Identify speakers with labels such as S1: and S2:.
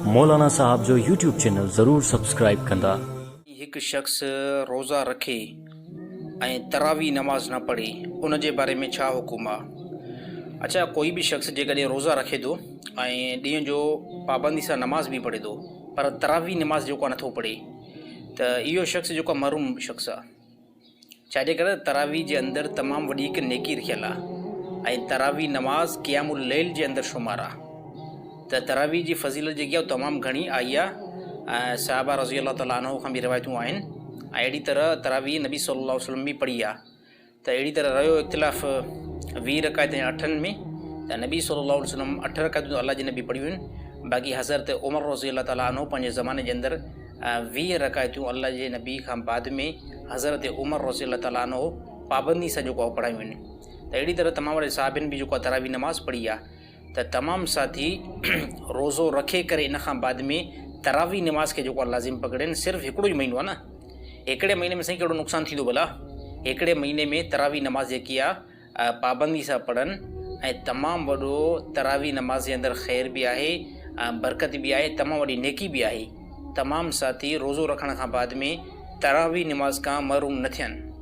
S1: मौलाना साहब जो YouTube channel ज़रूर subscribe कंदा।
S2: एक शख्स रोज़ा रखे ऐं तरावी नमाज न पढ़े उन जे बारे में छा हुकुम आहे? अच्छा, कोई भी शख्स जेकॾहिं रोज़ा रखे थो ऐं ॾींहं जो पाबंदी सां नमाज़ बि पढ़े थो पर तरावी नमाज़ जेको आहे नथो पढ़े त इहो शख़्स जेको आहे महरूम शख़्स आहे। छाजे करे तरावी जे अंदरि तमामु वॾी हिकु नेकी रखियलु आहे ऐं तरावी नमाज़ क़ियामुल लैल जे अंदरि शुमार आहे। त तरावी जी फज़ीलत जेकी आहे तमामु घणी आई आहे। साहबा रज़ी अल्लाह ताला अन्हु खां बि रिवायतूं आहिनि ऐं अहिड़ी तरह तरावी नबी सल्लल्लाहु अलैहि वसल्लम बि पढ़ी आहे। त अहिड़ी तरह रहियो इख़्तिलाफ़ 20 रकायत ऐं 8 में त नबी सल्लल्लाहु अलैहि वसल्लम 8 रकायतूं अल्लाह जे नबी पढ़ियूं आहिनि। बाक़ी हज़रत उमर रज़ी अल्लाह ताला अन्हु पंहिंजे ज़माने जे अंदरि 20 रकायतूं अल्लाह जे नबी खां बाद में हज़रत उमर रज़ी अल्लाह ताला अन्हु पाबंदी सां जेको आहे पढ़ायूं आहिनि। त अहिड़ी तरह तमामु वॾे साहिबनि बि जेको आहे तरावी नमाज़ पढ़ी आहे। त तमामु साथी रोज़ो रखे करे इन खां बाद में तरावी नमाज़ खे जेको आहे लाज़िम पकड़नि। सिर्फ़ु हिकिड़ो ई महीनो आहे न, हिकिड़े महीने में साईं कहिड़ो नुक़सानु थींदो भला? हिकिड़े महीने में तरावी नमाज़ जेकी आहे पाबंदी सां पढ़नि ऐं तमामु वॾो तरावी नमाज़ जे अंदरि ख़ैर बि आहे, बरकत बि आहे, तमामु वॾी नेकी बि आहे। तमामु साथी रोज़ो रखण खां बाद में तरावी नमाज़ खां महरूम न थियनि।